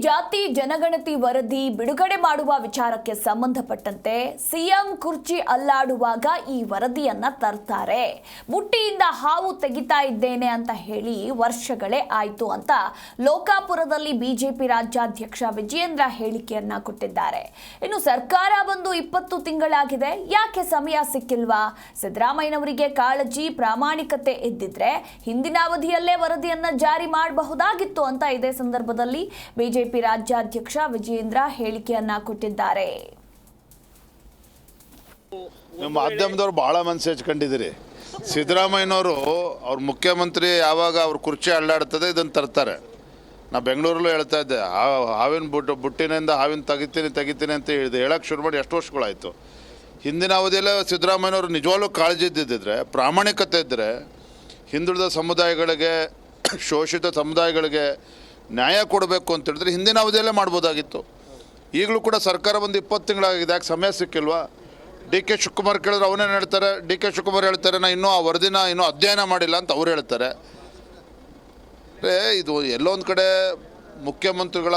ಜಾತಿ ಜನಗಣತಿ ವರದಿ ಬಿಡುಗಡೆ ಮಾಡುವ ವಿಚಾರಕ್ಕೆ ಸಂಬಂಧಪಟ್ಟಂತೆ ಸಿಎಂ ಕುರ್ಚಿ ಅಲ್ಲಾಡುವಾಗ ಈ ವರದಿಯನ್ನ ತರ್ತಾರೆ. ಬುಟ್ಟಿಯಿಂದ ಹಾವು ತೆಗಿತಾ ಇದ್ದೇನೆ ಅಂತ ಹೇಳಿ ವರ್ಷಗಳೇ ಆಯ್ತು ಅಂತ ಲೋಕಾಪುರದಲ್ಲಿ ಬಿಜೆಪಿ ರಾಜ್ಯಾಧ್ಯಕ್ಷ ವಿಜಯೇಂದ್ರ ಹೇಳಿಕೆಯನ್ನ ಕೊಟ್ಟಿದ್ದಾರೆ. ಇನ್ನು ಸರ್ಕಾರ ಬಂದು 20 ತಿಂಗಳಾಗಿದೆ, ಯಾಕೆ ಸಮಯ ಸಿಕ್ಕಿಲ್ವಾ? ಸಿದ್ದರಾಮಯ್ಯನವರಿಗೆ ಕಾಳಜಿ ಪ್ರಾಮಾಣಿಕತೆ ಇದ್ದಿದ್ರೆ ಹಿಂದಿನ ಅವಧಿಯಲ್ಲೇ ವರದಿಯನ್ನ ಜಾರಿ ಮಾಡಬಹುದಾಗಿತ್ತು ಅಂತ ಇದೇ ಸಂದರ್ಭದಲ್ಲಿ ಬಿಜೆಪಿ ರಾಜ್ಯಾಧ್ಯಕ್ಷ ವಿಜಯೇಂದ್ರ ಹೇಳಿಕೆಯನ್ನ ಕೊಟ್ಟಿದ್ದಾರೆ. ಮಾಧ್ಯಮದವರು ಬಹಳ ಮನಸ್ಸು ಹಚ್ಕೊಂಡಿದ್ದೀರಿ. ಸಿದ್ದರಾಮಯ್ಯನವರು ಅವ್ರ ಮುಖ್ಯಮಂತ್ರಿ ಯಾವಾಗ ಅವ್ರ ಕುರ್ಚಿ ಅಲ್ಲಾಡ್ತದೆ ಇದನ್ನು ತರ್ತಾರೆ. ನಾ ಬೆಂಗಳೂರಲ್ಲೂ ಹೇಳ್ತಾ ಇದ್ದೆ, ಹಾವಿನ ಬುಟ್ಟಿನಿಂದ ಹಾವಿನ ತೆಗಿತೀನಿ ಅಂತ ಹೇಳಕ್ಕೆ ಶುರು ಮಾಡಿ ಎಷ್ಟು ವರ್ಷಗಳಾಯಿತು. ಹಿಂದಿನ ಅವಧಿಯಲ್ಲೇ ಸಿದ್ದರಾಮಯ್ಯನವರು ನಿಜವಾಗ್ಲೂ ಕಾಳಜಿ ಇದ್ದಿದ್ದರೆ, ಪ್ರಾಮಾಣಿಕತೆ ಇದ್ದರೆ, ಹಿಂದುಳಿದ ಸಮುದಾಯಗಳಿಗೆ, ಶೋಷಿತ ಸಮುದಾಯಗಳಿಗೆ ನ್ಯಾಯ ಕೊಡಬೇಕು ಅಂತ ಹೇಳಿದ್ರೆ ಹಿಂದಿನ ಅವಧಿಯಲ್ಲೇ ಮಾಡ್ಬೋದಾಗಿತ್ತು. ಈಗಲೂ ಕೂಡ ಸರ್ಕಾರ ಬಂದು 20 ತಿಂಗಳಾಗಿದೆ, ಯಾಕೆ ಸಮಯ ಸಿಕ್ಕಿಲ್ವಾ? ಡಿ ಕೆ ಶಿವಕುಮಾರ್ ಕೇಳಿದ್ರೆ ಅವನೇನು ಹೇಳ್ತಾರೆ? ಡಿ ಕೆ ಶಿವಕುಮಾರ್ ಹೇಳ್ತಾರೆ ನಾ ಇನ್ನೂ ಆ ವರದಿನ ಇನ್ನೂ ಅಧ್ಯಯನ ಮಾಡಿಲ್ಲ ಅಂತ ಅವ್ರು ಹೇಳ್ತಾರೆ. ಇದು ಎಲ್ಲೊಂದು ಕಡೆ ಮುಖ್ಯಮಂತ್ರಿಗಳ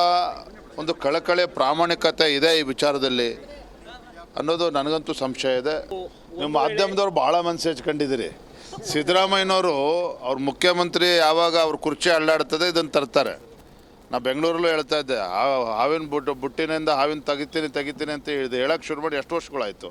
ಒಂದು ಕಳಕಳಿ ಪ್ರಾಮಾಣಿಕತೆ ಇದೆ ಈ ವಿಚಾರದಲ್ಲಿ ಅನ್ನೋದು ನನಗಂತೂ ಸಂಶಯ ಇದೆ. ನೀವು ಮಾಧ್ಯಮದವ್ರು ಭಾಳ ಮನಸ್ಸು ಹಚ್ಕೊಂಡಿದ್ದೀರಿ. ಸಿದ್ದರಾಮಯ್ಯನವರು ಅವ್ರ ಮುಖ್ಯಮಂತ್ರಿ ಯಾವಾಗ ಅವ್ರ ಕುರ್ಚಿ ಅಲ್ಲಾಡ್ತದೆ ಇದನ್ನು ತರ್ತಾರೆ. ನಾ ಬೆಂಗಳೂರಲ್ಲೂ ಹೇಳ್ತಾ ಇದ್ದೆ, ಹಾವಿನ ಬುಟ್ಟಿನಿಂದ ಹಾವಿನ ತೆಗಿತೀನಿ ಅಂತ ಹೇಳಕ್ಕೆ ಶುರು ಮಾಡಿ ಎಷ್ಟು ವರ್ಷಗಳಾಯಿತು.